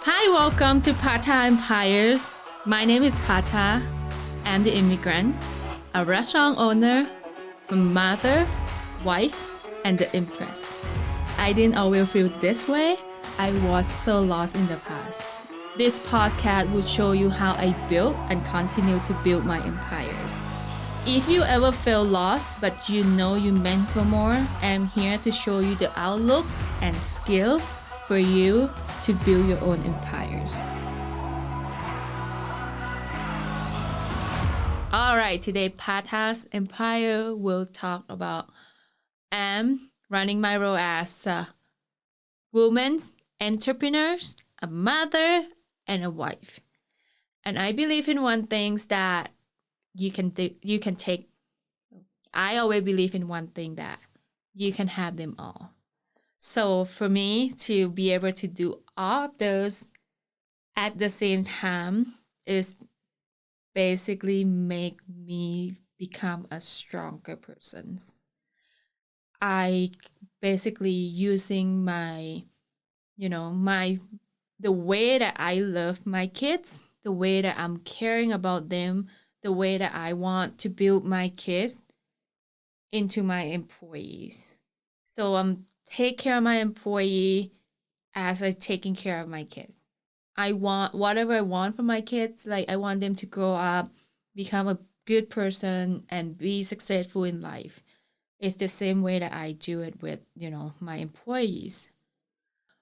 Hi, welcome to Patta Empires. My name is Patta. I'm the immigrant, a restaurant owner, a mother, wife, and the Empress. I didn't always feel this way. I was so lost in the past. This podcast will show you how I built and continue to build my empires. If you ever feel lost but you know you meant for more, I'm here to show you the outlook and skill for you to build your own empires. All right, today Patta's Empire will talk about running my role as a woman, entrepreneur, a mother, and a wife. And I believe in one thing that you can take. I always believe in one thing that you can have them all. So for me to be able to do all of those at the same time is basically make me become a stronger person. I basically using my, the way that I love my kids, the way that I'm caring about them, the way that I want to build my kids into my employees. So I'm take care of my employee as I taking care of my kids. I want whatever I want for my kids. Like I want them to grow up, become a good person, and be successful in life. It's the same way that I do it with my employees.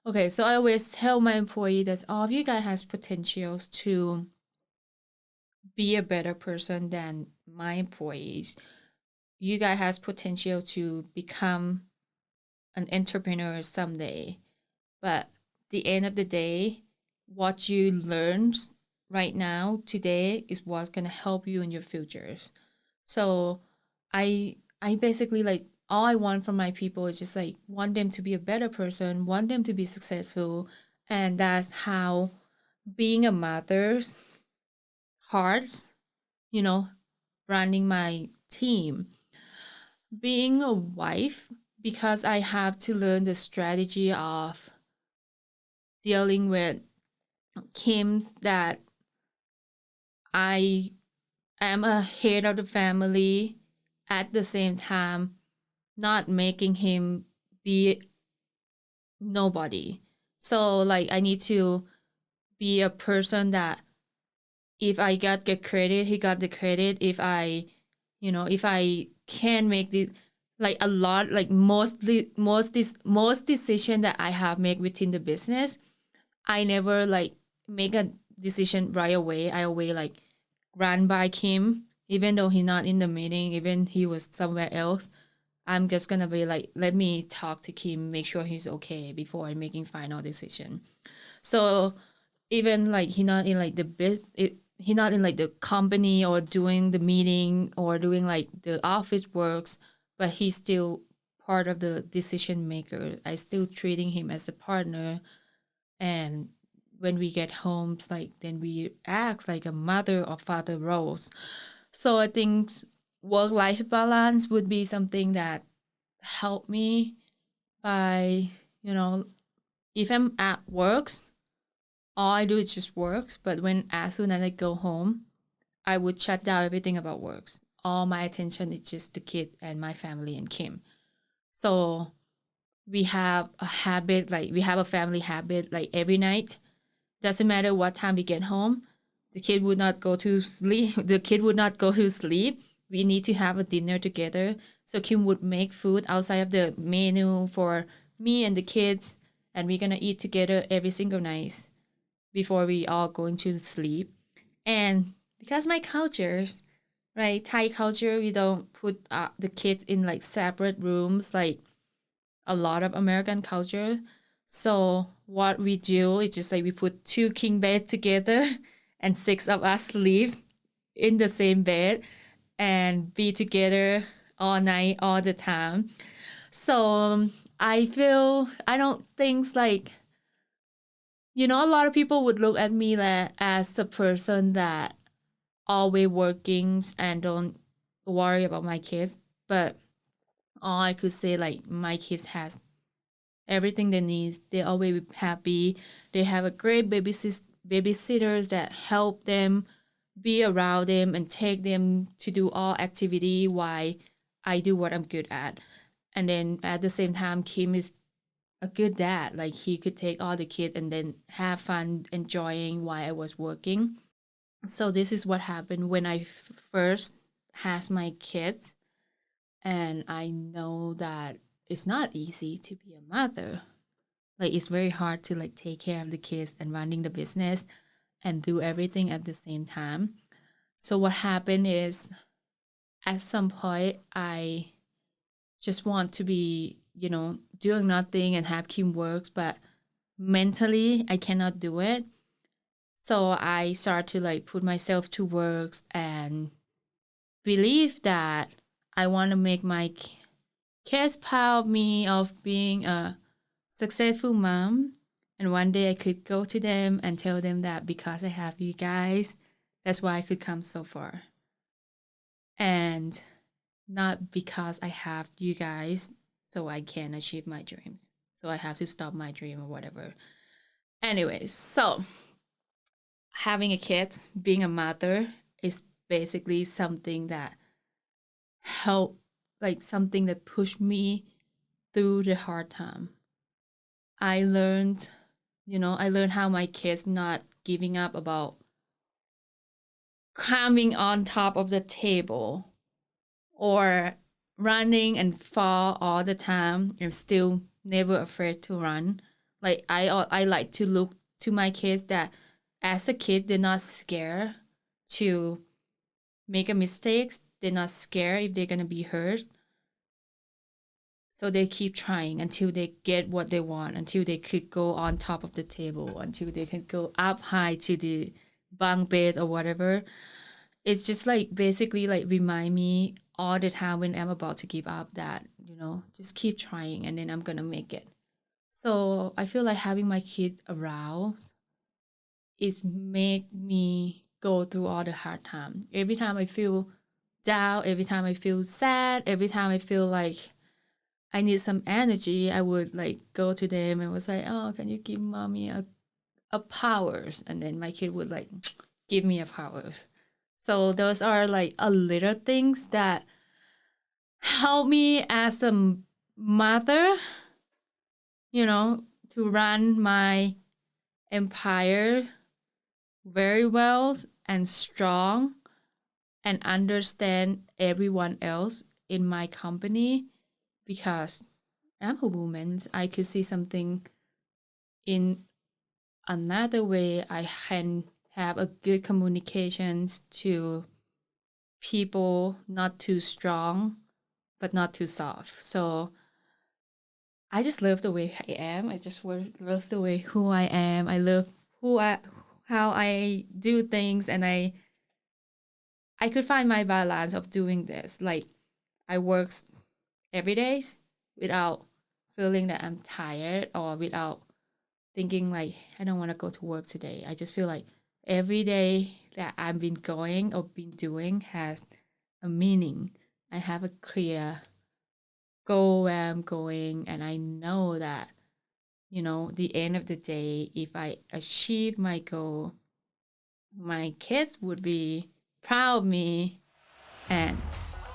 Okay, so I always tell my employee that all of you guys has potentials to be a better person than my employees. You guys has potential to become an entrepreneur someday. But the end of the day, what you learn right now today is what's gonna help you in your futures. So I basically like all I want from my people is just like want them to be a better person, want them to be successful, and that's how being a mother's hard, you know, running my team. Being a wife, because I have to learn the strategy of dealing with Kim that I am a head of the family at the same time not making him be nobody. So like I need to be a person that if I get credit, he got the credit. If I, if I can make the like a lot like most decision that I have made within the business, I never like make a decision right away. I always like ran by Kim, even though he's not in the meeting, even he was somewhere else. I'm just gonna be like, let me talk to Kim, make sure he's okay before I'm making final decision. So even like he not in like he not in like the company or doing the meeting or doing like the office works, but he's still part of the decision maker. I still treating him as a partner, and when we get home, like then we act like a mother or father roles. So I think work-life balance would be something that help me by, if I'm at works, all I do is just works. But when as soon as I go home, I would shut down everything about works. All my attention is just the kid and my family and Kim. So we have a habit, like we have a family habit, like every night. Doesn't matter what time we get home, the kid would not go to sleep. The kid would not go to sleep. We need to have a dinner together. So Kim would make food outside of the menu for me and the kids, and we're gonna eat together every single night before we all going to sleep. And because my cultures, right, Thai culture, we don't put the kids in like separate rooms like a lot of American culture. So what we do is just like we put two king beds together and six of us sleep in the same bed and be together all night, all the time. So I don't think like, a lot of people would look at me like, as a person that always working and don't worry about my kids. But all I could say like my kids has everything they need. They always happy. They have a great babysitters that help them be around them and take them to do all activity while I do what I'm good at. And then at the same time, Kim is a good dad. Like he could take all the kids and then have fun enjoying while I was working. So this is what happened when I first has my kids, and I know that it's not easy to be a mother. Like it's very hard to like take care of the kids and running the business and do everything at the same time. So what happened is at some point I just want to be, doing nothing and have Kim works, but mentally I cannot do it. So I start to like put myself to works and believe that I want to make my kids proud of me of being a successful mom. And one day I could go to them and tell them that because I have you guys, that's why I could come so far. And not because I have you guys, so I can achieve my dreams. So I have to stop my dream or whatever. Anyways, so having a kid, being a mother is basically something that helped, like something that pushed me through the hard time. I learned how my kids not giving up about climbing on top of the table or running and fall all the time and still never afraid to run. Like I like to look to my kids that as a kid they're not scared to make a mistake. They're not scared if they're gonna be hurt. So they keep trying until they get what they want, until they could go on top of the table, until they can go up high to the bunk bed or whatever. It's just like basically like remind me all the time when I'm about to give up that, just keep trying and then I'm gonna make it. So I feel like having my kid around is make me go through all the hard time. Every time I feel down, every time I feel sad, every time I feel like I need some energy, I would like go to them and was like, oh, can you give mommy a powers? And then my kid would like give me a powers. So those are like a little things that help me as a mother, to run my empire very well and strong and understand everyone else in my company because I'm a woman. I could see something in another way. I can have a good communications to people, not too strong, but not too soft. So I just love the way I am. I just love the way who I am. I love how I do things, and I could find my balance of doing this. Like I work every day without feeling that I'm tired or without thinking like I don't want to go to work today. I just feel like every day that I've been going or been doing has a meaning. I have a clear goal where I'm going, and I know that, the end of the day, if I achieve my goal, my kids would be proud of me. And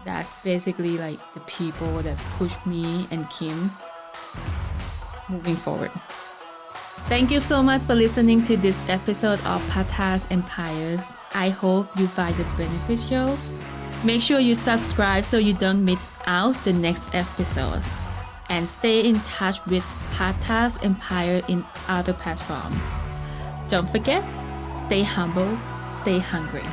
that's basically like the people that push me and Kim moving forward. Thank you so much for listening to this episode of Patta's Empires. I hope you find it beneficial. Make sure you subscribe so you don't miss out the next episodes. And stay in touch with Patta's Empire in other platforms. Don't forget, stay humble, stay hungry.